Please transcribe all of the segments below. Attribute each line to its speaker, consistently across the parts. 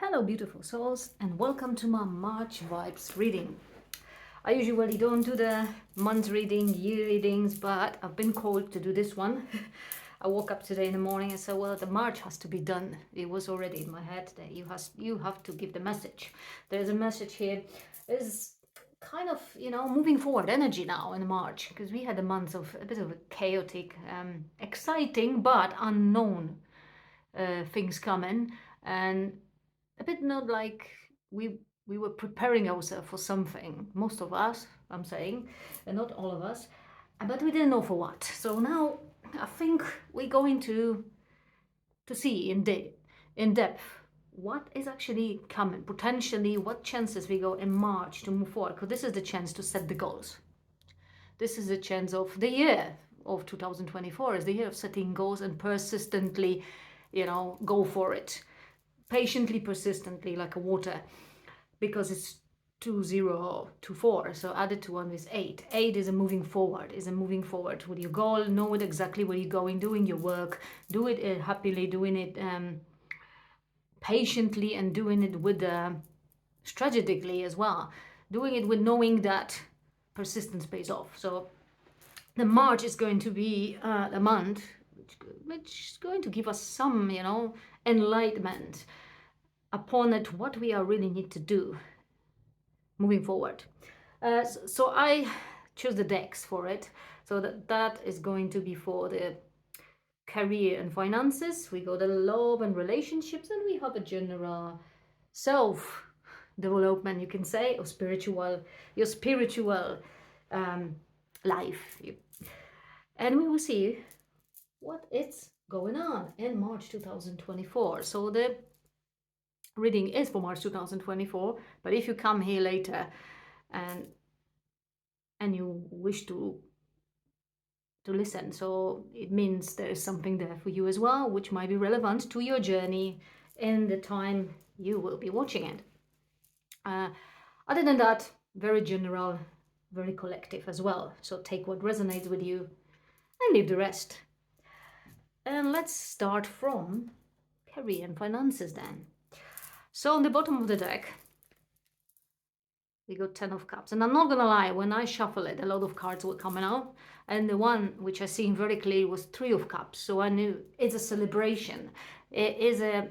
Speaker 1: Hello beautiful souls, and welcome to my March vibes reading. I usually don't do the month reading, year readings, but I've been called to do this one. I woke up today in the morning and said, well, the March has to be done. It was already in my head that you have to give the message. There's a message here. Is kind of, moving forward energy now in March, because we had a month of a bit of a chaotic, exciting but unknown things coming, and a bit not like we were preparing ourselves for something. Most of us, I'm saying, and not all of us, but we didn't know for what. So now I think we're going to see in depth what is actually coming, potentially what chances we go in March to move forward, because this is the chance to set the goals. This is the chance of the year of 2024 is the year of setting goals and persistently, go for it. Patiently, persistently, like a water, because it's 2024. So added to one is 8. 8 is a moving forward, with your goal. Know it exactly where you're going, doing your work, do it happily, doing it patiently, and doing it with strategically as well. Doing it with knowing that persistence pays off. So the March is going to be a month which is going to give us some, enlightenment upon it, what we are really need to do moving forward. So I choose the decks for it. So that is going to be for the career and finances. We go the love and relationships, and we have a general self development, you can say, or your spiritual life. And we will see what is going on in March 2024. So the reading is for March 2024, but if you come here later and you wish to listen, so it means there is something there for you as well, which might be relevant to your journey in the time you will be watching it. Other than that, very general, very collective as well. So take what resonates with you and leave the rest. And let's start from career and finances then. So on the bottom of the deck, we got 10 of cups. And I'm not gonna lie, when I shuffle it, a lot of cards were coming out. And the one which I seen very clearly was 3 of cups. So I knew it's a celebration. It is a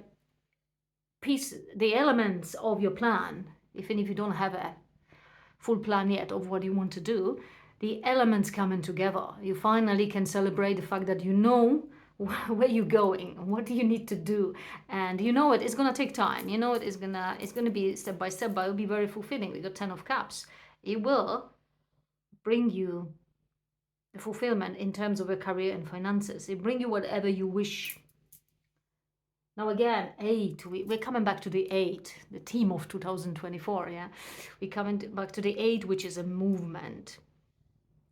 Speaker 1: piece, the elements of your plan, even if you don't have a full plan yet of what you want to do, the elements coming together. You finally can celebrate the fact that you know where you're going, what do you need to do, and it's gonna take time. It's gonna be step by step, but it'll be very fulfilling. We got 10 of cups. It will bring you the fulfillment in terms of a career and finances. It bring you whatever you wish. Now again, 8, we're coming back to the 8, the theme of 2024, yeah? We're coming back to the 8, which is a movement,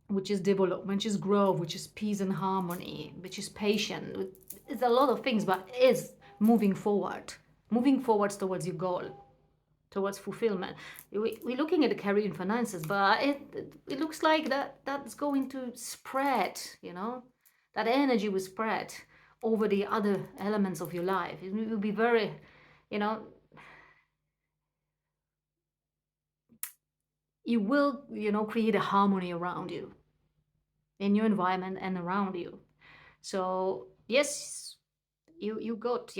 Speaker 1: which is development, which is growth, which is peace and harmony, which is patient. It's a lot of things, but is moving forward towards your goal, towards fulfillment. We're looking at the career and finances, but it looks like that's going to spread, that energy will spread over the other elements of your life. It will be very, you will, create a harmony around you, in your environment and around you. So yes, you got,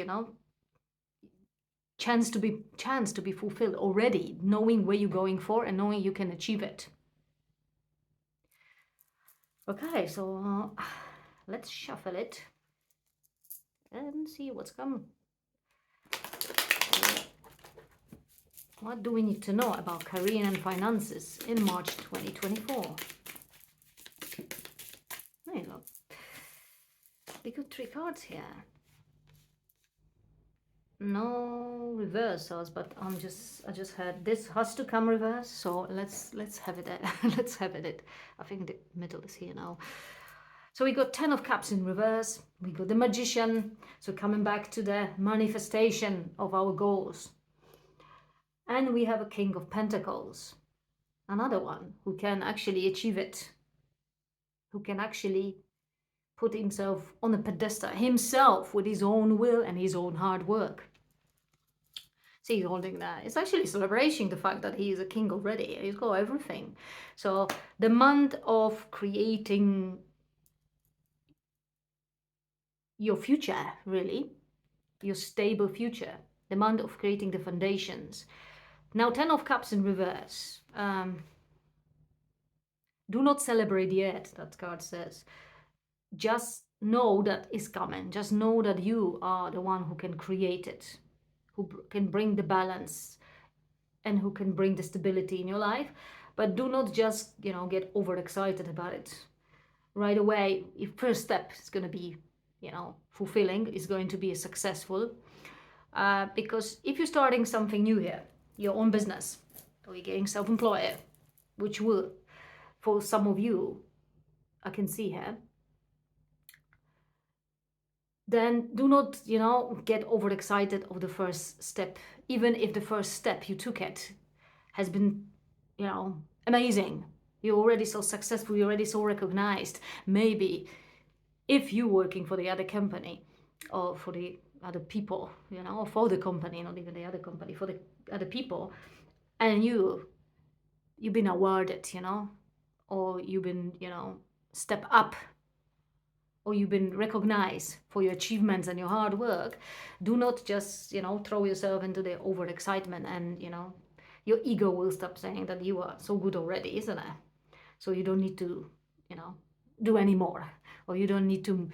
Speaker 1: chance to be fulfilled already, knowing where you're going for and knowing you can achieve it. Okay, so let's shuffle it and see what's coming. What do we need to know about career and finances in March 2024? There you go. We got 3 cards here. No reversals, but I just heard this has to come reverse. So let's have it. Let's have it. I think the middle is here now. So we got 10 of cups in reverse. We got the magician. So coming back to the manifestation of our goals. And we have a king of pentacles. Another one who can actually achieve it. Who can actually put himself on a pedestal himself with his own will and his own hard work. See, he's holding that. It's actually celebrating the fact that he is a king already. He's got everything. So the month of creating your future, really, your stable future. The month of creating the foundations. Now, 10 of Cups in reverse. Do not celebrate yet, that card says. Just know that it's coming. Just know that you are the one who can create it, who can bring the balance, and who can bring the stability in your life. But do not just, get overexcited about it right away. If first step is going to be, fulfilling, is going to be successful. Because if you're starting something new here, your own business, or you're getting self-employed, which will, for some of you, I can see here, then do not, get overexcited of the first step, even if the first step you took it has been, amazing. You're already so successful, you're already so recognized. Maybe if you're working for the other company or for the other people, or for the company, not even the other company, for the other people, and you've been awarded, or you've been, step up, or you've been recognized for your achievements and your hard work, do not just, throw yourself into the overexcitement, and, your ego will stop saying that you are so good already, isn't it? So you don't need to, do any more, or you don't need to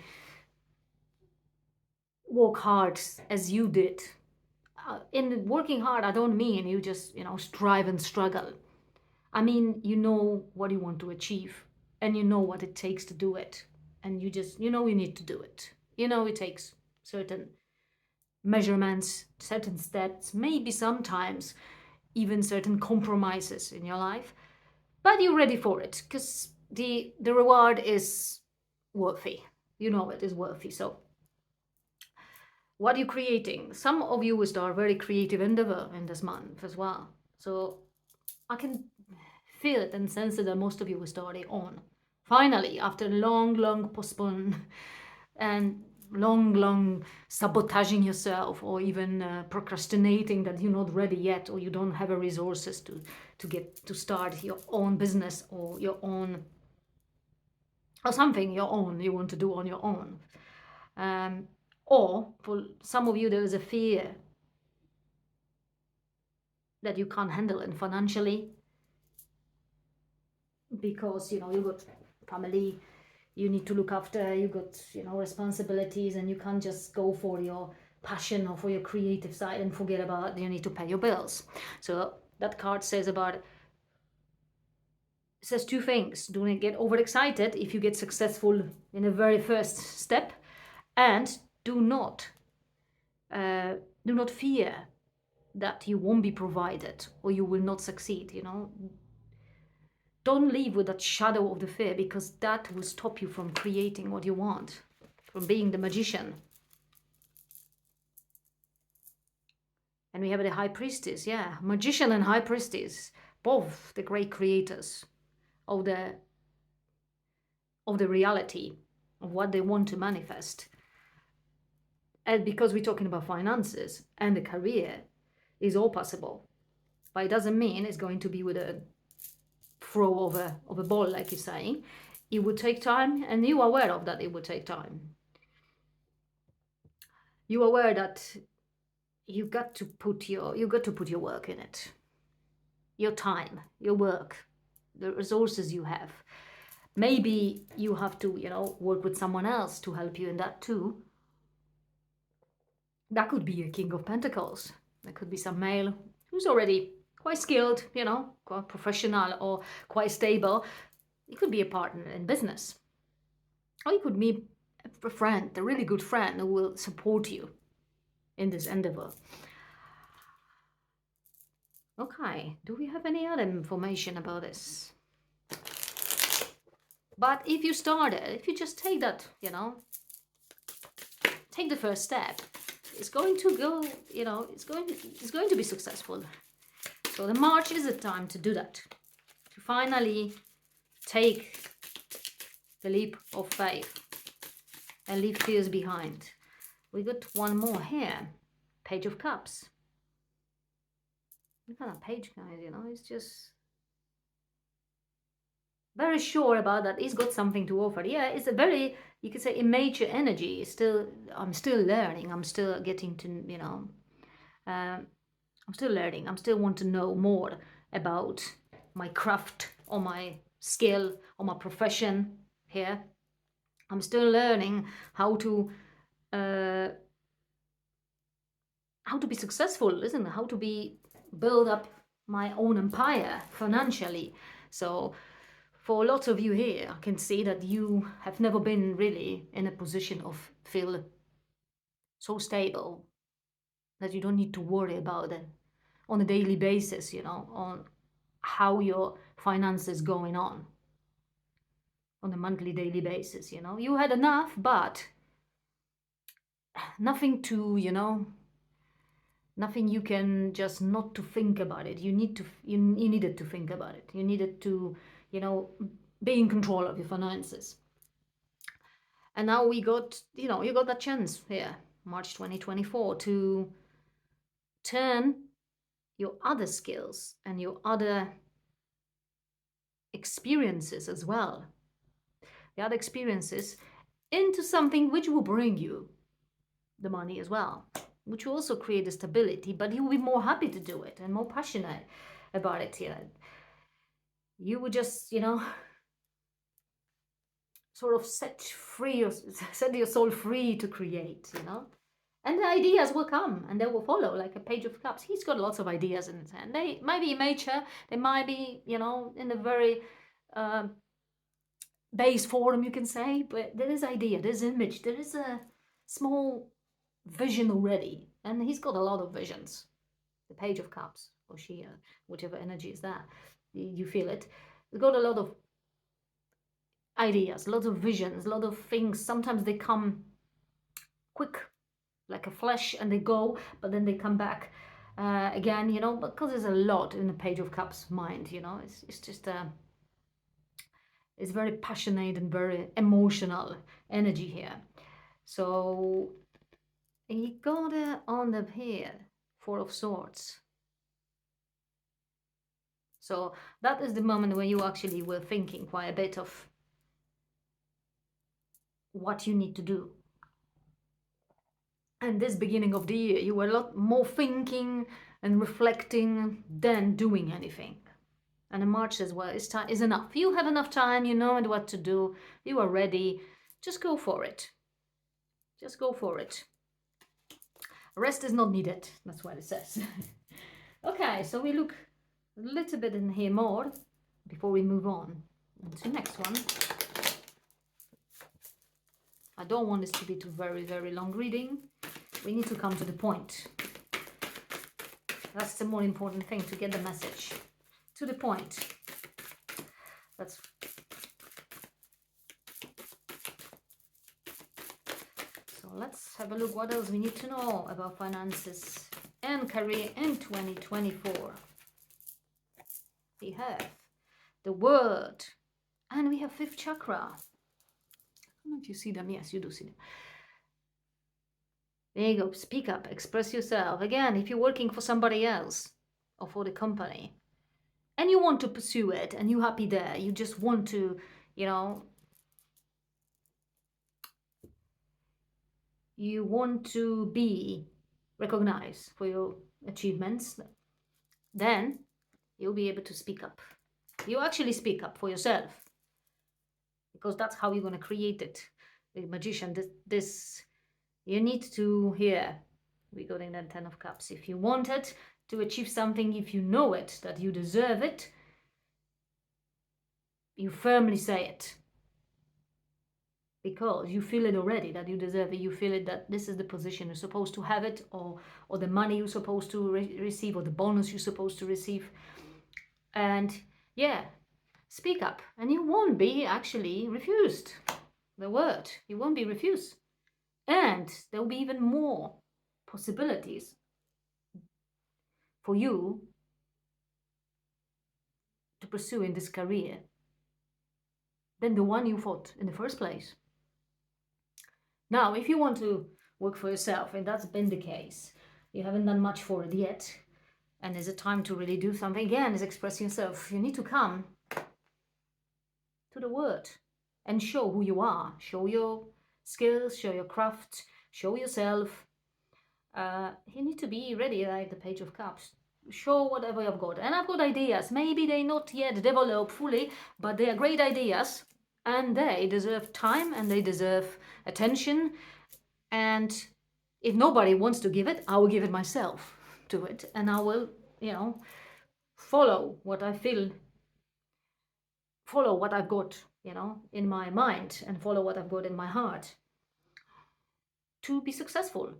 Speaker 1: work hard as you did. In working hard, I don't mean you just, strive and struggle. I mean, you know what you want to achieve, and you know what it takes to do it. And you just, you need to do it. It takes certain measurements, certain steps, maybe sometimes even certain compromises in your life. But you're ready for it, because the reward is worthy. It is worthy. So what are you creating? Some of you will start very creative endeavor in this month as well. So I can feel it and sense it that most of you will start it on. Finally, after long postpone and long sabotaging yourself, or even procrastinating that you're not ready yet, or you don't have the resources to get to start your own business, or your own, or something your own you want to do on your own. Or for some of you, there is a fear that you can't handle it financially, because you got family you need to look after, you got responsibilities, and you can't just go for your passion or for your creative side and forget about you need to pay your bills. So that card says two things. Do not get overexcited if you get successful in the very first step, and do not fear that you won't be provided or you will not succeed. Don't live with that shadow of the fear, because that will stop you from creating what you want, from being the magician. And we have the High Priestess, yeah, magician and High Priestess, both the great creators of the reality of what they want to manifest. And because we're talking about finances and the career, is all possible, but it doesn't mean it's going to be with a throw of a ball, like you're saying. It would take time, and you're aware of that. It would take time. You're aware that you got to put your work in it, your time, your work, the resources you have. Maybe you have to work with someone else to help you in that too. That could be a King of Pentacles. There could be some male who's already quite skilled, quite professional, or quite stable. It could be a partner in business, or you could meet a friend, a really good friend who will support you in this endeavor. Okay, do we have any other information about this? But if you just take that, take the first step, it's going to go, it's going to be successful. So the March is a time to do that, to finally take the leap of faith and leave fears behind. We got one more here, Page of Cups. Look at that page, guys, it's just very sure about that. He's got something to offer. Yeah, it's a very, you could say, immature energy. Still, I'm still learning. I'm still getting to, um, I'm still learning. I'm still want to know more about my craft or my skill or my profession here. I'm still learning how to uh, be successful, isn't it? How to be build up my own empire financially. So for lots of you here, I can see that you have never been really in a position of feel so stable that you don't need to worry about it on a daily basis, on how your finances going on a monthly daily basis. You had enough, but nothing to, nothing you can just not to think about it. You needed to think about it. You needed to, you know be in control of your finances. And now we got, you got that chance here, March 2024, to turn your other skills and your other experiences as well, the other experiences, into something which will bring you the money as well, which will also create the stability, but you will be more happy to do it and more passionate about it. You would just, sort of set your soul free to create, and the ideas will come and they will follow like a page of cups. He's got lots of ideas in his hand. They might be mature, they might be, in a very uh, base form, you can say, but there is idea, there's image, there is a small vision already, and he's got a lot of visions. The page of cups, or she, whichever energy is that, you feel it. He's got a lot of ideas, a lot of visions, a lot of things. Sometimes they come quick, like a flash, and they go, but then they come back again, because there's a lot in the page of cups mind. It's just it's very passionate and very emotional energy here. So he got on the here, Four of Swords. So that is the moment when you actually were thinking quite a bit of what you need to do. And this beginning of the year, you were a lot more thinking and reflecting than doing anything. And in March as well, is enough. You have enough time, you know what to do, you are ready. Just go for it. Just go for it. Rest is not needed. That's what it says. Okay, so we look a little bit in here more before we move on to the next one. I don't want this to be too very, very long reading. We need to come to the point. That's the more important thing, to get the message to the point. That's so let's have a look what else we need to know about finances and career in 2024. We have the word, and we have fifth chakra. I don't know if you see them. Yes, you do see them. There you go. Speak up, express yourself. Again, if you're working for somebody else or for the company and you want to pursue it and you're happy there, you just want to, you want to be recognized for your achievements, then you'll be able to speak up. You actually speak up for yourself, because that's how you're going to create it. The magician, this you need to hear. We got in that 10 of cups. If you wanted to achieve something, if you know it, that you deserve it, you firmly say it. Because you feel it already, that you deserve it. You feel it, that this is the position you're supposed to have it, or the money you're supposed to receive, or the bonus you're supposed to receive. And yeah, speak up, and you won't be actually refused the word. You won't be refused. And there will be even more possibilities for you to pursue in this career than the one you thought in the first place. Now, if you want to work for yourself, and that's been the case, you haven't done much for it yet, And is it time to really do something? Again, is expressing yourself. You need to come to the word and show who you are. Show your skills, show your craft, show yourself. You need to be ready, like the Page of Cups. Show whatever you've got. And I've got ideas. Maybe they're not yet developed fully, but they are great ideas. And they deserve time and they deserve attention. And if nobody wants to give it, I will give it myself to it. And I will, follow what I feel, follow what I've got, in my mind and follow what I've got in my heart to be successful.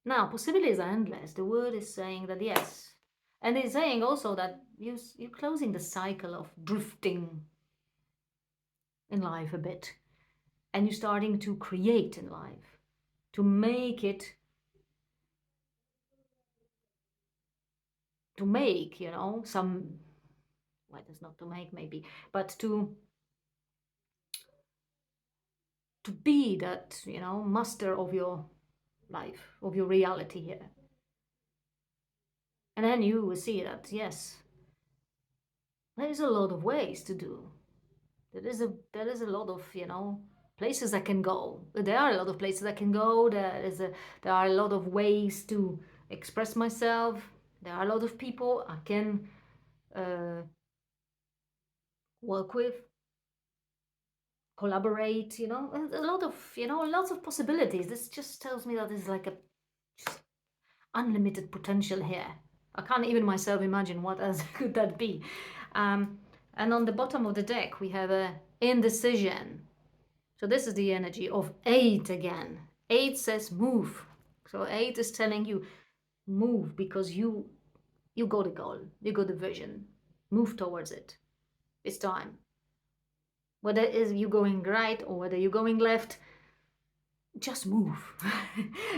Speaker 1: Now, possibilities are endless. The word is saying that yes. And it's saying also that you're closing the cycle of drifting in life a bit. And you're starting to create in life, to make it, to make, some, well, it's not to make maybe, but to be that, master of your life, of your reality here. And then you will see that, yes, there is a lot of ways to do. There is a lot of, places I can go. There are a lot of places I can go. There are a lot of ways to express myself. There are a lot of people I can work with, collaborate, a lot of, lots of possibilities. This just tells me that there's like a just unlimited potential here. I can't even myself imagine what else could that be. And on the bottom of the deck, we have a indecision. So this is the energy of 8 again. 8 says move. So 8 is telling you move because you got a goal, you got a vision. Move towards it. It's time. Whether it is you going right or whether you're going left, just move.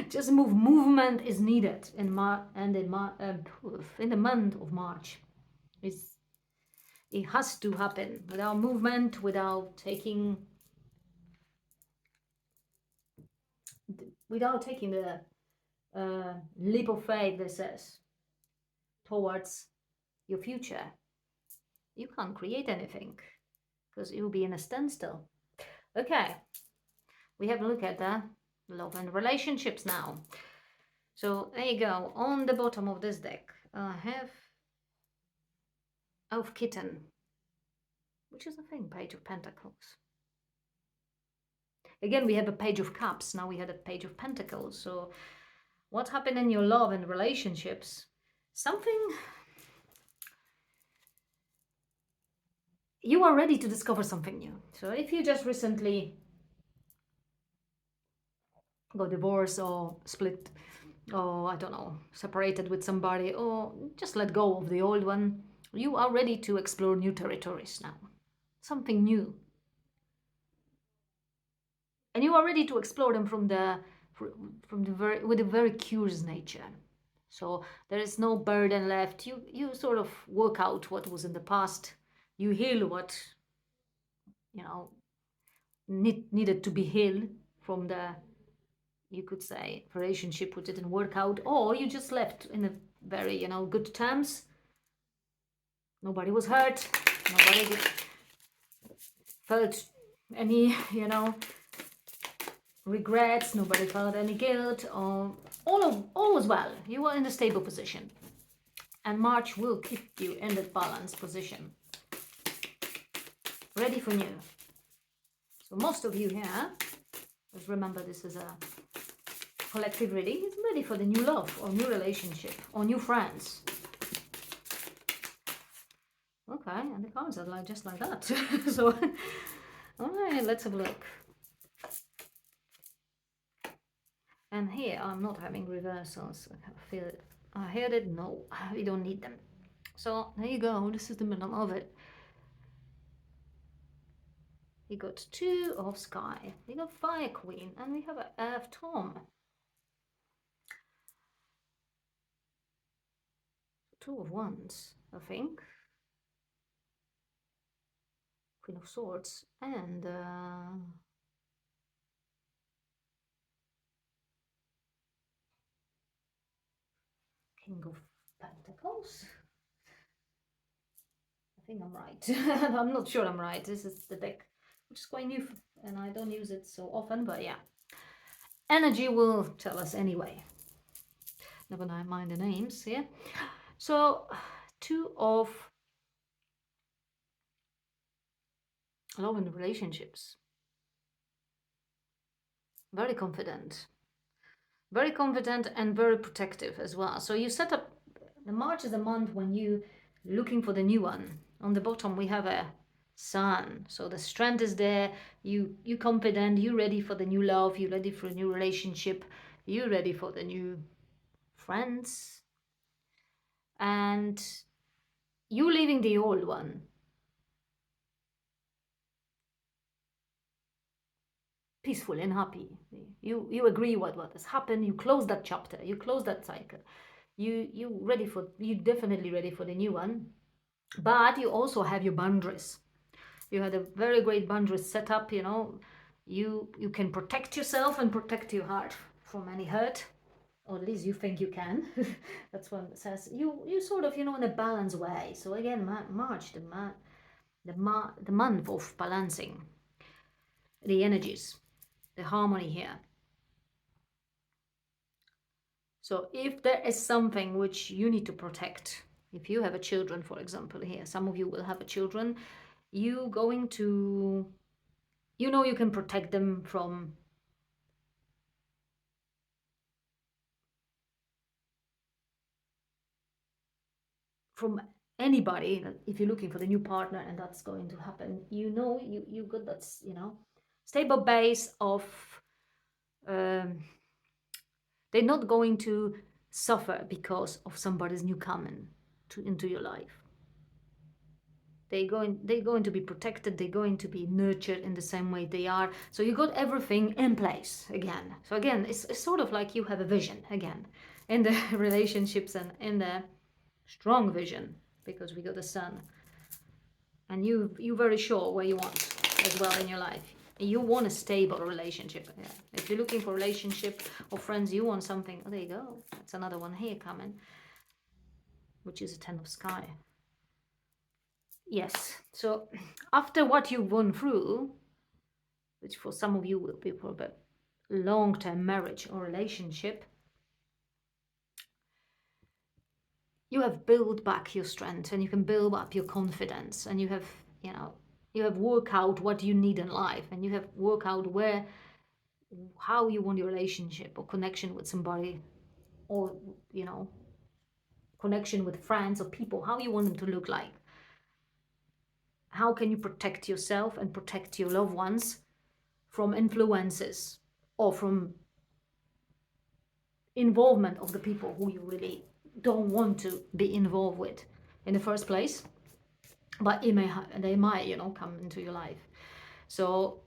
Speaker 1: Just move. Movement is needed in the month of March. It has to happen. Without movement, without taking the leap of faith that says towards your future, you can't create anything because you'll be in a standstill. Okay, we have a look at the love and relationships now. So there you go. On the bottom of this deck, I have Elf Kitten, which is a thing, Page of Pentacles. Again, we have a Page of Cups. Now we had a Page of Pentacles. So what happened in your love and relationships? Something. You are ready to discover something new. So if you just recently got divorced or split, or I don't know, separated with somebody, or just let go of the old one, you are ready to explore new territories now. Something new. And you are ready to explore them with a very curious nature. So there is no burden left. You sort of work out what was in the past. You heal what needed to be healed from the, you could say, relationship which didn't work out, or you just left in a very good terms. Nobody was hurt. Nobody felt any regrets. Nobody felt any guilt. Or all was well. You were in a stable position, and March will keep you in that balanced position, ready for new. So most of you here, just remember this is a collective reading, is ready for the new love or new relationship or new friends. Okay, and the cards are just like that. So, all right, let's have a look. And here I'm not having reversals. I feel it. I heard it. No, we don't need them. So there you go. This is the middle of it. We got 2 of Sky. We got Fire Queen, and we have an Earth Tom. 2 of Wands, I think. Queen of Swords, and King of Pentacles. I think I'm right. I'm not sure I'm right. This is the deck, which is quite new, and I don't use it so often, but yeah. Energy will tell us anyway. Never mind the names here. So, two of love and relationships. Very confident. Very confident and very protective as well. So you set up, the March is a month when you looking for the new one. On the bottom we have a sun. So the strength is there. You confident, you ready for the new love, you ready for a new relationship, you ready for the new friends. And you leaving the old one. Peaceful and happy. You agree what has happened, you close that chapter, you close that cycle. You definitely ready for the new one. But you also have your boundaries. You had a very great boundaries set up, you know. You can protect yourself and protect your heart from any hurt, or at least you think you can. That's what it says. You sort of, you know, in a balanced way. So again, March, the month of balancing the energies, the harmony here. So if there is something which you need to protect, if you have a children, for example, here, some of you will have a children, you going to, you know, you can protect them from anybody. If you're looking for the new partner and that's going to happen, you know, you got that, you know, stable base of, um, they're not going to suffer because of somebody's new coming into your life. They're going to be protected, they're going to be nurtured in the same way they are. So you got everything in place again. So again, it's sort of like you have a vision again in the relationships and in the strong vision, because we got the sun. And you very sure where you want as well in your life. You want a stable relationship. Yeah. If you're looking for a relationship or friends, you want something. Oh, there you go. That's another one here coming, which is a 10 of sky. Yes. So after what you've gone through, which for some of you will be for a long-term marriage or relationship, you have built back your strength and you can build up your confidence, and you have, you know, you have worked out what you need in life, and you have worked out where, how you want your relationship or connection with somebody, or, you know, connection with friends or people, how you want them to look like. How can you protect yourself and protect your loved ones from influences or from involvement of the people who you really don't want to be involved with in the first place, but they might, you know, come into your life. So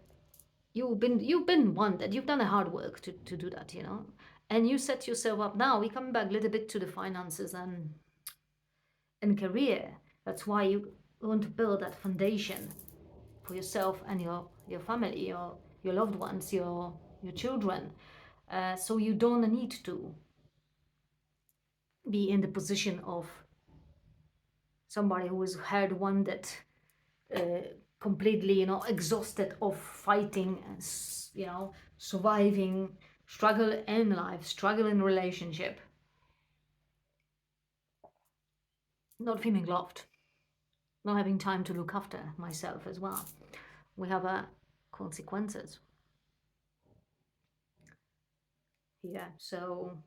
Speaker 1: you've been wanted, you've done the hard work to do that, you know, and you set yourself up. Now we come back a little bit to the finances and career. That's why you want to build that foundation for yourself and your family, your loved ones, your children, so you don't need to be in the position of somebody who is hard wounded, uh, completely, you know, exhausted of fighting and, you know, surviving, struggle in life, struggle in relationship, not feeling loved, not having time to look after myself as well. We have consequences here. So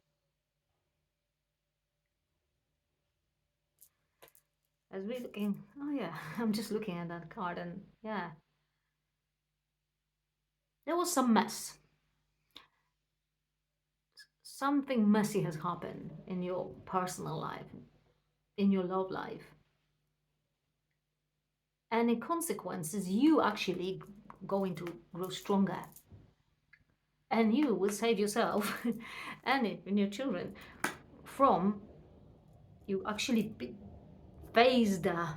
Speaker 1: as we're looking, oh yeah, I'm just looking at that card, and yeah, there was some mess. Something messy has happened in your personal life, in your love life. And in consequences, you actually going to grow stronger. And you will save yourself and your children from you actually face the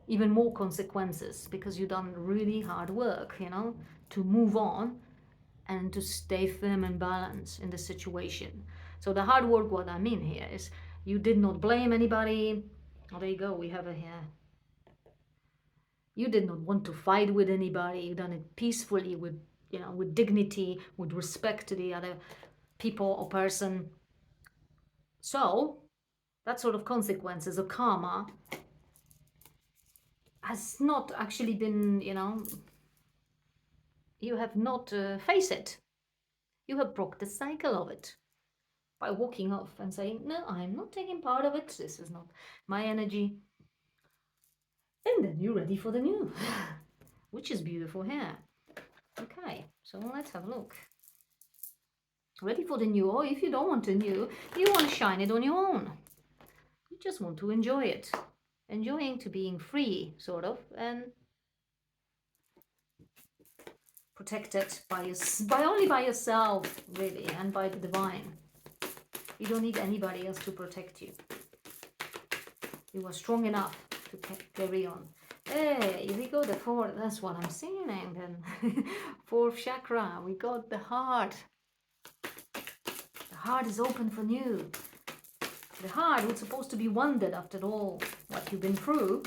Speaker 1: even more consequences, because you've done really hard work, you know, to move on and to stay firm and balanced in the situation. So the hard work, what I mean here is You did not blame anybody. Oh, there you go, we have it here. You did not want to fight with anybody. You done it peacefully, with, you know, with dignity, with respect to the other people or person. So that sort of consequences of karma has not actually been, you know, you have not faced it. You have broke the cycle of it by walking off and saying, no, I'm not taking part of it. This is not my energy. And then you're ready for the new, which is beautiful here. Okay, so let's have a look. Ready for the new, or if you don't want the new, you want to shine it on your own. You just want to enjoy it. Enjoying to being free, sort of, and protected by only by yourself, really, and by the divine. You don't need anybody else to protect you. You are strong enough to carry on. Hey, here we go, the fourth, that's what I'm seeing. And then fourth chakra, we got the heart. The heart is open for new. The heart was supposed to be wounded after all what you've been through.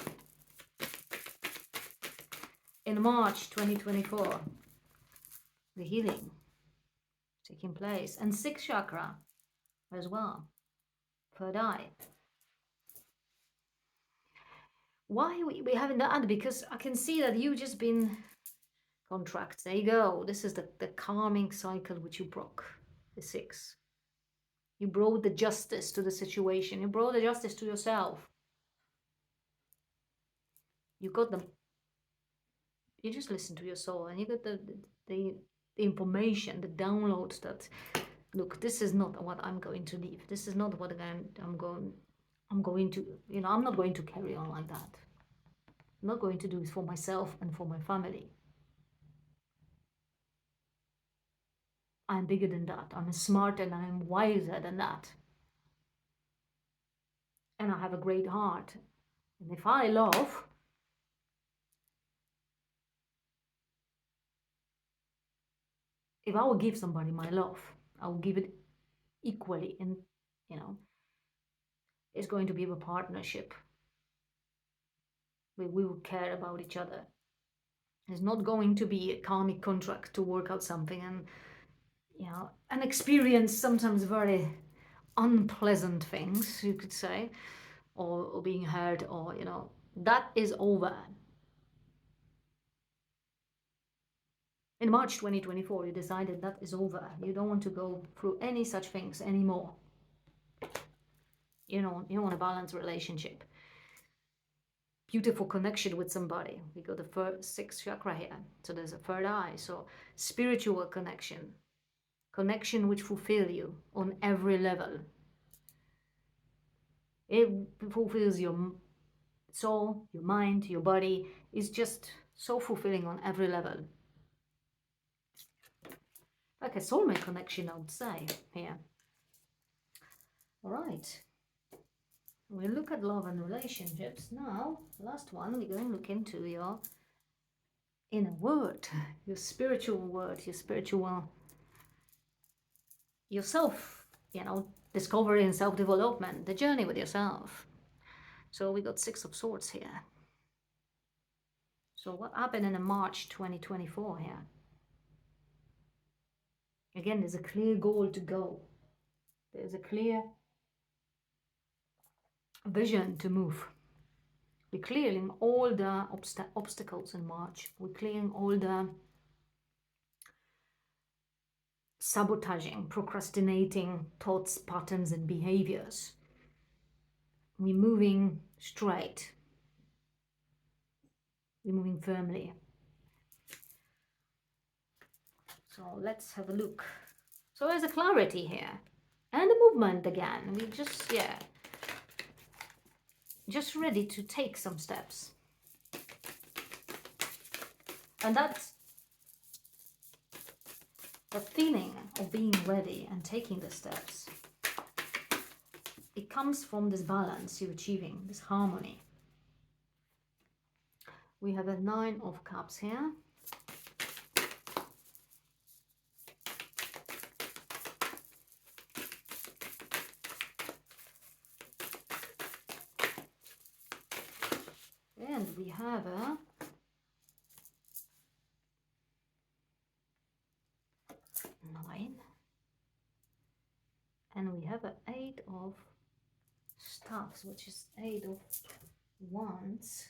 Speaker 1: In March 2024, the healing taking place. And sixth chakra as well, third eye. Why we haven't done that? Because I can see that you've just been contracts. There you go. This is the calming cycle which you broke. The six. You brought the justice to the situation. You brought the justice to yourself. You got them. You just listen to your soul, and you got the information, the downloads that, look, this is not what I'm going to leave. This is not what I'm going to, you know, I'm not going to carry on like that. I'm not going to do it for myself and for my family. I'm bigger than that. I'm smarter and I'm wiser than that. And I have a great heart. And if I love, if I will give somebody my love, I will give it equally. And, you know, it's going to be a partnership. We will care about each other. It's not going to be a karmic contract to work out something and, you know, and experience sometimes very unpleasant things, you could say, or being hurt, or, you know, that is over. In March 2024, you decided that is over. You don't want to go through any such things anymore. You know, you want a balanced relationship. Beautiful connection with somebody. We got the sixth chakra here. So there's a third eye. So spiritual connection. Connection which fulfill you on every level. It fulfills your soul, your mind, your body. It's just so fulfilling on every level. Like a soulmate connection, I would say, here. All right. We look at love and relationships. Now, last one, we're going to look into your inner word, your spiritual word, your spiritual, yourself, you know, discovery and self-development, the journey with yourself. So we got Six of Swords here. So what happened in March 2024 here? Again, there's a clear goal to go. There's a clear vision to move. We're clearing all the obstacles in March. We're clearing all the sabotaging, procrastinating thoughts, patterns, and behaviors. We're moving straight. We're moving firmly. So let's have a look. So there's a clarity here. And a movement again. We just, yeah. Just ready to take some steps. And that's the feeling of being ready and taking the steps. It comes from this balance you're achieving, this harmony. We have a Nine of Cups here. And we have a 9. And we have an 8 of staffs, which is 8 of wands.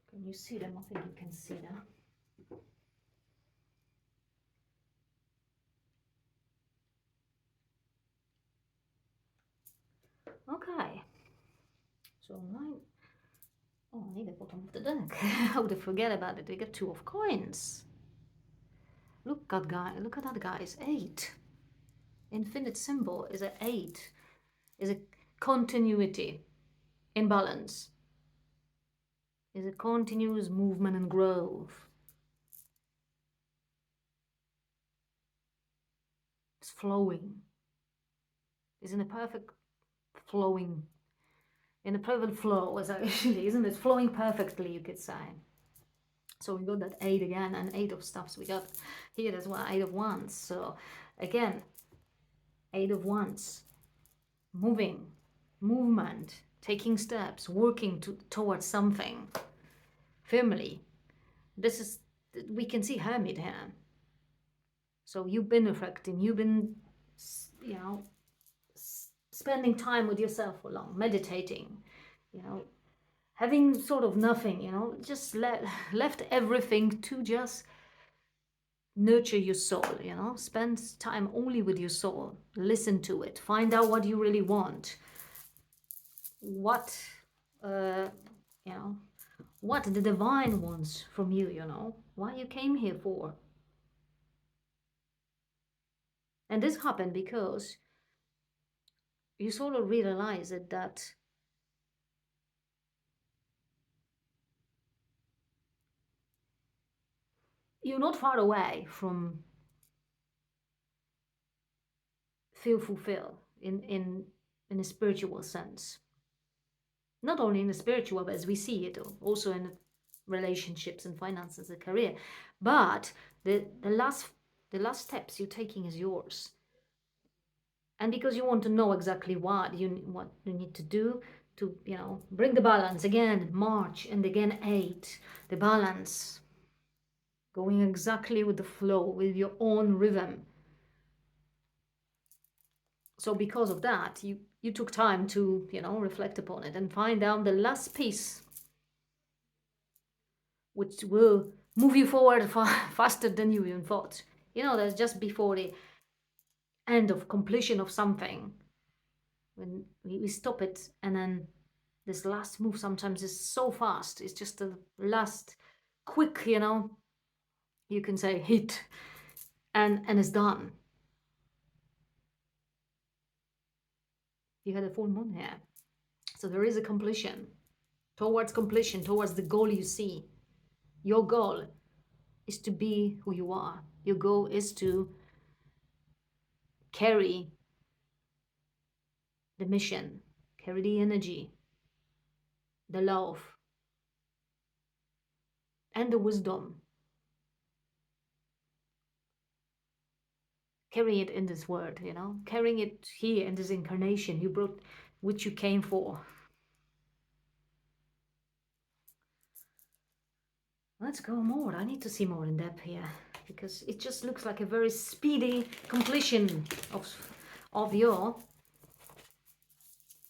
Speaker 1: Can you see them? I think you can see them. Okay. So 9. Oh, I need the bottom of the deck. How would I forget about it? We got 2 of coins. Look at that, guys. 8. Infinite symbol is an 8. Is a continuity in balance. Is a continuous movement and growth. It's flowing. It's in a perfect flowing, in a perfect flow, as actually, isn't it? Flowing perfectly, you could say. So we got that 8 again, and 8 of stuffs. We got here as well, 8 of wands. So again, 8 of wands. Moving, movement, taking steps, working towards something firmly. This is, we can see Hermit here. So you've been reflecting, you've been, you know, spending time with yourself for long, meditating, you know, having sort of nothing, you know, just left everything to just nurture your soul, you know, spend time only with your soul, listen to it, find out what you really want, what, you know, what the divine wants from you, you know, what you came here for. And this happened because you sort of realize that you're not far away from feel fulfilled in a spiritual sense. Not only in the spiritual, but as we see it, also in relationships and finances and career. But the last steps you're taking is yours. And because you want to know exactly what you need to do to, you know, bring the balance again, March, and again 8, the balance, going exactly with the flow, with your own rhythm. So because of that, you took time to, you know, reflect upon it and find out the last piece which will move you forward faster than you even thought. You know, that's just before the end of completion of something, when we stop it, and then this last move sometimes is so fast. It's just the last quick, you know, you can say hit, and it's done. You had a full moon here. So there is a completion, towards the goal you see. Your goal is to be who you are. Your goal is to carry the mission, carry the energy, the love, and the wisdom. Carry it in this world, you know, carrying it here in this incarnation you brought, which you came for. Let's go more. I need to see more in depth here, because it just looks like a very speedy completion of your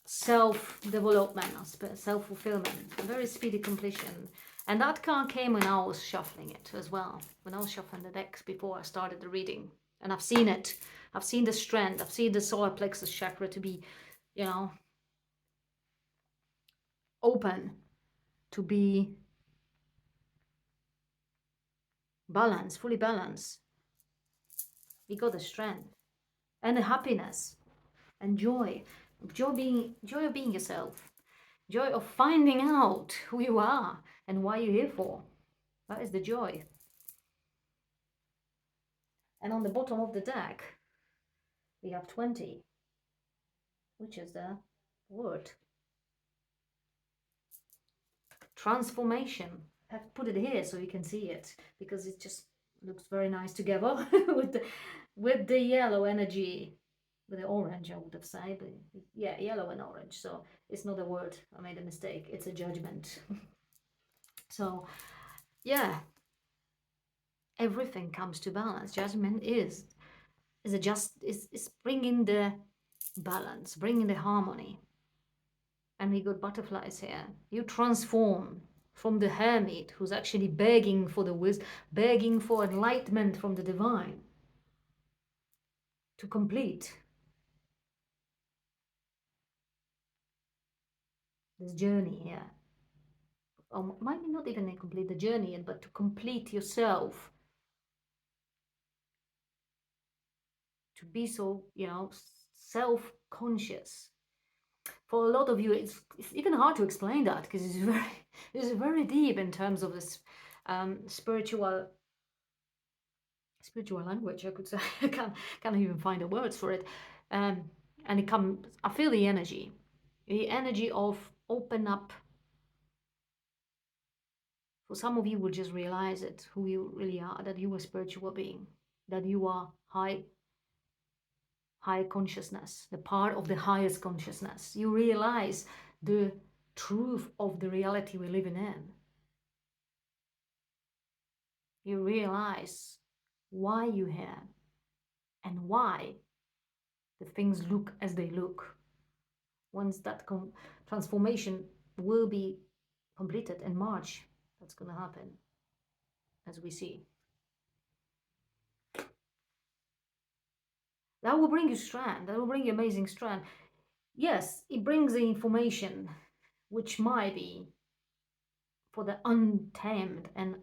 Speaker 1: self-development, self-fulfillment, a very speedy completion. And that card came when I was shuffling it as well, when I was shuffling the decks before I started the reading. And I've seen it. I've seen the strength. I've seen the solar plexus chakra to be, you know, open, to be balanced, fully balanced. We got the strength and the happiness and joy of being yourself, joy of finding out who you are and why you're here for. That is the joy. And on the bottom of the deck we have 20, which is the word transformation. I've put it here so you can see it, because it just looks very nice together with the yellow energy. with the orange, I would have said, but yeah, yellow and orange. So it's not a word. I made a mistake. It's a judgment. So yeah, everything comes to balance. Judgment is a just is bringing the balance, bringing the harmony. And we got butterflies here. You transform from the hermit who's actually begging for the wisdom, begging for enlightenment from the divine to complete this journey here. Or maybe not even complete the journey yet, but to complete yourself, to be so, self-conscious. For a lot of you, it's even hard to explain that because it's very deep in terms of this spiritual language, I could say. I can't even find the words for it. Um, and I feel the energy of open up. For some of you will just realize it, who you really are, that you are a spiritual being, that you are high consciousness, the part of the highest consciousness. You realize the truth of the reality we're living in. You realize why you're here and why the things look as they look. Once that transformation will be completed in March, that's going to happen, as we see. That will bring you strength. That will bring you amazing strength. Yes, it brings the information which might be for the untamed and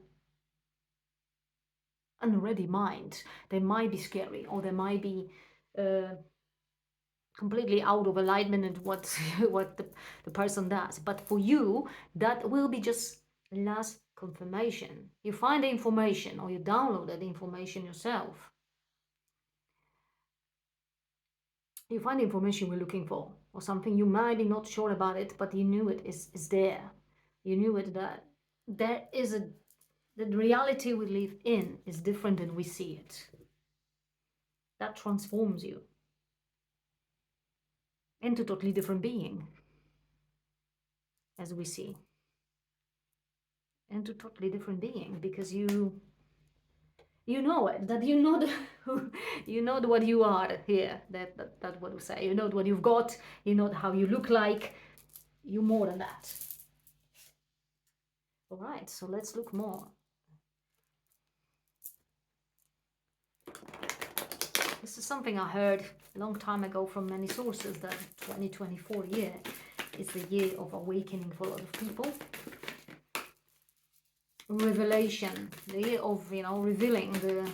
Speaker 1: unready mind. They might be scary, or they might be uh, completely out of alignment with what what the person does. But for you, that will be just last confirmation. You find the information, or you download that information yourself. You find the information we're looking for, or something you might be not sure about it, but you knew it is there. You knew it, that there is a the reality we live in is different than we see it. That transforms you into a totally different being, as we see, into a totally different being, because you know it, that you know you know what you are here. That's what we say. You know what you've got. You know how you look like. You more than that. All right, so let's look more. This is something I heard a long time ago from many sources, that 2024 year is the year of awakening for a lot of people. Revelation, the year of, revealing the,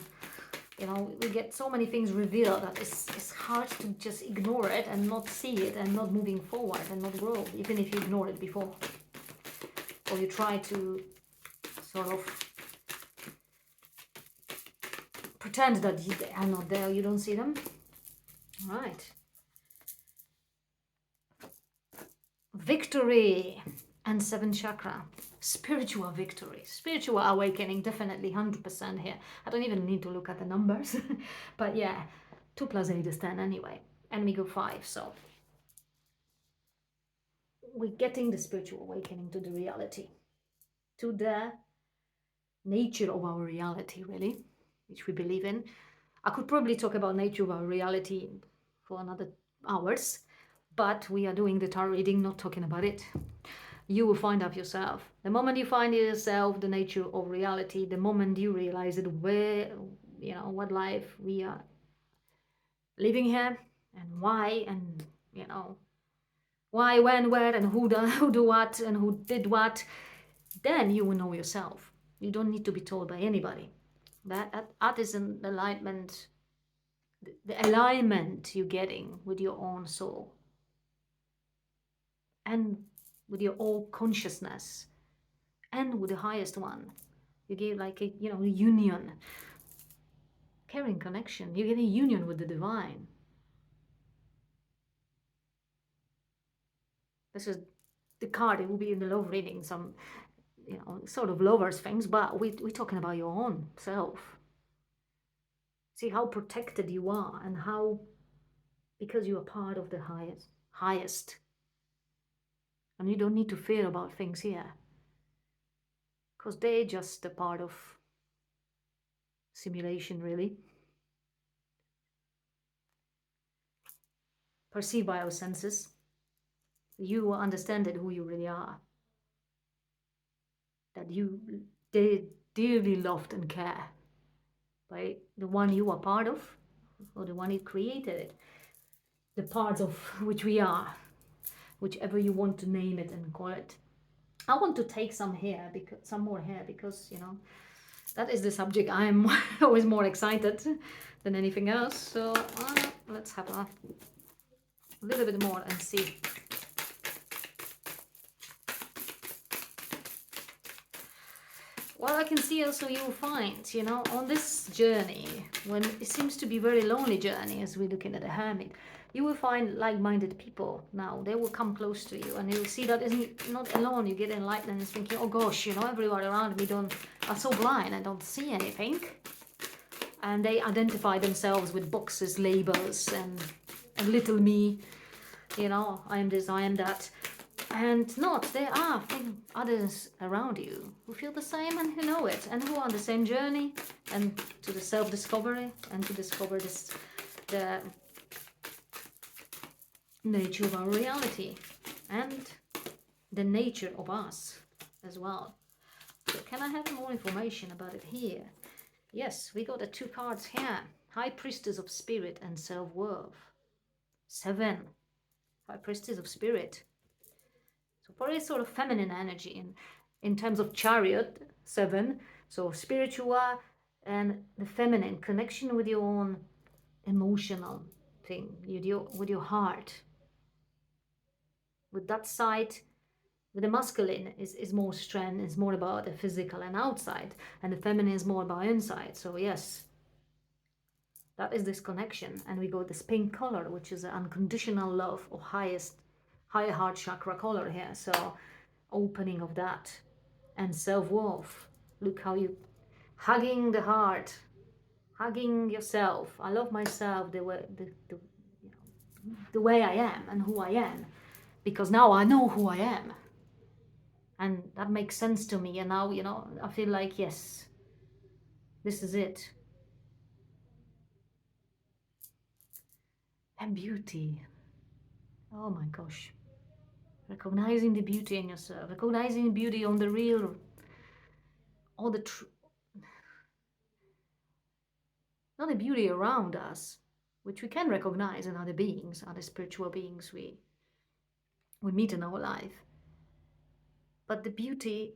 Speaker 1: we get so many things revealed that it's hard to just ignore it and not see it and not moving forward and not grow, even if you ignored it before. Or you try to sort of pretend that they are not there, you don't see them. All right. Victory and 7th chakra. Spiritual victory, spiritual awakening, definitely 100% here. I don't even need to look at the numbers. But yeah, 2 plus 8 is 10 anyway. And we go 5, so we're getting the spiritual awakening to the reality, to the nature of our reality, really, which we believe in. I could probably talk about nature of our reality for another hours, but we are doing the tarot reading, not talking about it. You will find out yourself. The moment you find yourself the nature of reality, the moment you realize it, where, what life we are living here, and why, and why, when, where, and who do what, and who did what, then you will know yourself. You don't need to be told by anybody. That is an alignment, the alignment you're getting with your own soul and with your all consciousness and with the highest one. You get like a union, caring connection. You get a union with the divine. This is the card. It will be in the love reading, some sort of lovers things, but we're talking about your own self. See how protected you are and how because you are part of the highest, and you don't need to fear about things here, because they're just a part of simulation, really, perceived by our senses. You understand it, who you really are, that you dearly loved and care by the one you are part of, or the one who created it, the parts of which we are, whichever you want to name it and call it. I want to take some here, because some more here, because that is the subject I'm always more excited than anything else. So let's have a little bit more and see. Well, I can see also you'll find, on this journey, when it seems to be a very lonely journey, as we're looking at a hermit, you will find like-minded people. Now they will come close to you, and you'll see that isn't not alone. You get enlightened and thinking, oh gosh, everyone around me are so blind and don't see anything, and they identify themselves with boxes, labels, and little me. I am this, I am that. And not, there are others around you who feel the same and who know it, and who are on the same journey, and to the self-discovery, and to discover the nature of our reality and the nature of us as well. So can I have more information about it here? Yes, we got the two cards here. High Priestess of Spirit and Self-Worth. 7. High Priestess of Spirit. So probably sort of feminine energy in terms of chariot, 7. So spiritual and the feminine connection with your own emotional thing, with your heart. With that side, with the masculine is more strength, is more about the physical and outside, and the feminine is more about inside. So yes, that is this connection. And we got this pink color, which is an unconditional love or higher heart chakra color here. So opening of that and self-worth. Look how you hugging the heart, hugging yourself. I love myself the way I am and who I am, because now I know who I am, and that makes sense to me. And now I feel like, yes, this is it. And beauty, oh my gosh, recognizing the beauty in yourself, recognizing the beauty on the real, all the not the beauty around us, which we can recognize in other beings, other spiritual beings we meet in our life, but the beauty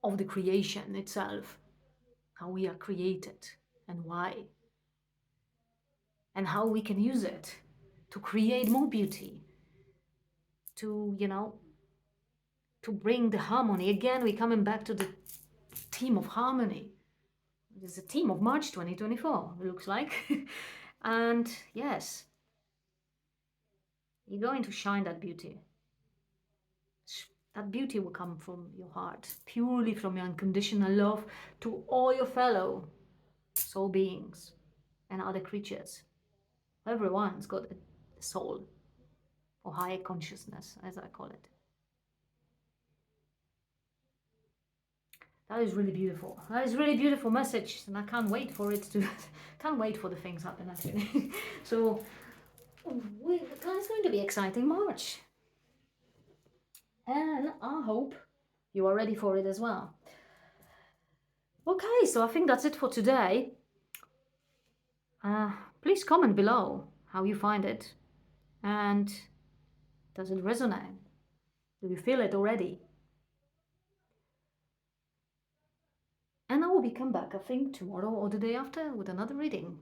Speaker 1: of the creation itself, how we are created and why, and how we can use it to create more beauty, to to bring the harmony. Again, we're coming back to the theme of harmony. It's a theme of March 2024, it looks like. And yes, you're going to shine that beauty. That beauty will come from your heart, purely from your unconditional love to all your fellow soul beings and other creatures. Everyone's got a soul, or higher consciousness, as I call it. That is really beautiful. That is really beautiful message, and I can't wait for it to, can't wait for the things happen actually. So, it's going to be exciting March, and I hope you are ready for it as well. Okay, so I think that's it for today. Please comment below how you find it, and does it resonate? Do you feel it already? And I will be come back, I think, tomorrow or the day after with another reading.